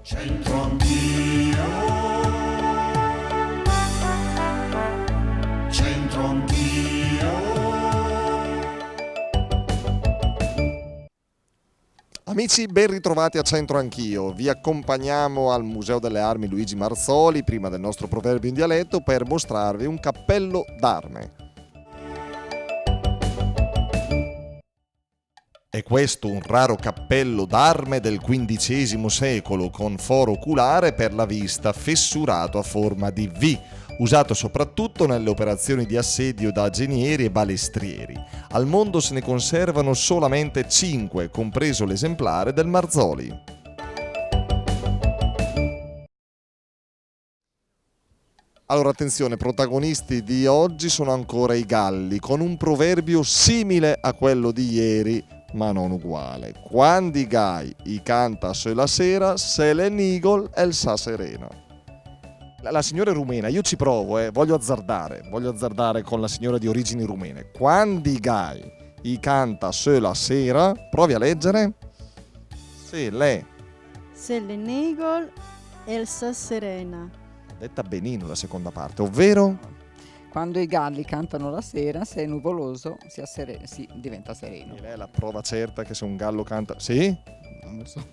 C'entro anch'io, c'entro anch'io. Amici, ben ritrovati a Centro Anch'io. Vi accompagniamo al Museo delle Armi Luigi Marzoli, prima del nostro proverbio in dialetto, per mostrarvi un cappello d'arme. È questo un raro cappello d'arme del XV secolo con foro oculare per la vista fessurato a forma di V, usato soprattutto nelle operazioni di assedio da genieri e balestrieri. Al mondo se ne conservano solamente 5, compreso l'esemplare del Marzoli. Allora attenzione, protagonisti di oggi sono ancora i galli, con un proverbio simile a quello di ieri, ma non uguale. Quando i gai i canta la sera, se le nigol el sa serena. La signora è rumena, io ci provo, voglio azzardare con la signora di origini rumene. Quando i gai i canta la sera, provi a leggere. Se le Nigol Elsa Serena. detta benino la seconda parte, ovvero Quando i galli cantano la sera, se è nuvoloso diventa sereno. lei è la prova certa che se un gallo canta... Sì? Non lo so.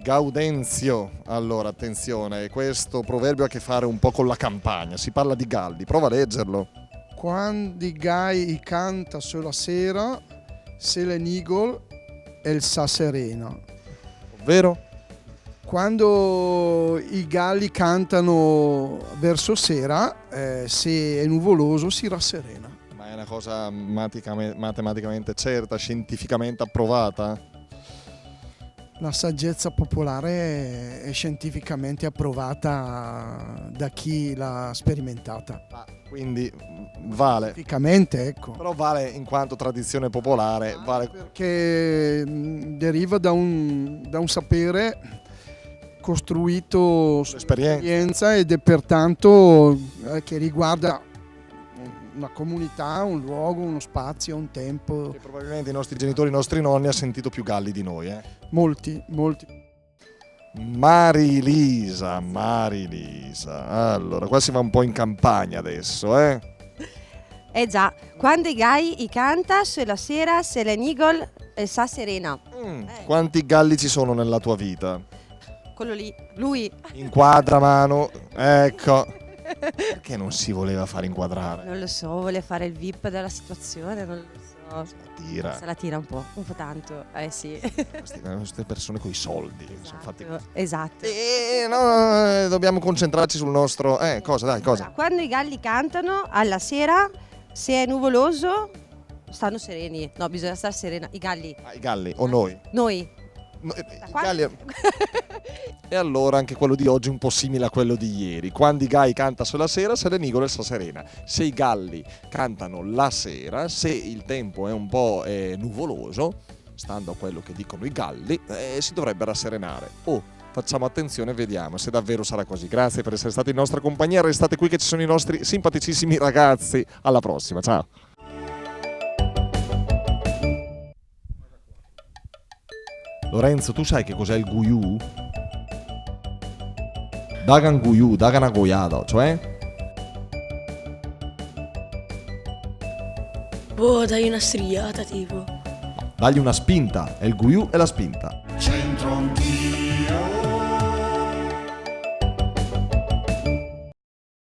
Gaudenzio. Allora, attenzione, questo proverbio ha a che fare un po' con la campagna, si parla di galli, prova a leggerlo. Quando i gai canta sulla sera, se le nigol el sa serena. Ovvero? Quando i galli cantano verso sera, se è nuvoloso si rasserena. Ma è una cosa matematicamente certa, scientificamente approvata? La saggezza popolare è scientificamente approvata da chi l'ha sperimentata. Quindi vale. Scientificamente, ecco. Però vale in quanto tradizione popolare, vale. Perché deriva da un sapere costruito sull'esperienza ed è pertanto che riguarda una comunità, un luogo, uno spazio, un tempo. Che probabilmente i nostri genitori, i nostri nonni hanno sentito più galli di noi. Molti. Marilisa. Allora, qua si va un po' in campagna adesso, Eh già, quando i gai i canta, sulla sera se le nigol e sa serena. Quanti galli ci sono nella tua vita? Quello lì, lui. Inquadra mano, ecco. Perché non si voleva fare inquadrare? Non lo so, vuole fare il VIP della situazione, non lo so. Tira. Se la tira un po' tanto, sì. Queste persone con i soldi. Sono fatti... Esatto. No, dobbiamo concentrarci sul nostro... cosa? Allora, quando i galli cantano, alla sera, se è nuvoloso, stanno sereni. No, bisogna stare serena. I galli. I galli, o noi? Noi. I galli... E allora anche quello di oggi è un po' simile a quello di ieri. Quando i gai canta sulla sera, se le nigole sta serena. Se i galli cantano la sera, se il tempo è un po' nuvoloso, stando a quello che dicono i galli, si dovrebbe rasserenare. Facciamo attenzione e vediamo se davvero sarà così. Grazie per essere stati in nostra compagnia. Restate qui che ci sono i nostri simpaticissimi ragazzi. Alla prossima, ciao. Lorenzo, tu sai che cos'è il guiù? Dagan guiù, dagan agoiado, cioè? Boh, dai una striata tipo. Dagli una spinta, e il guiù è la spinta.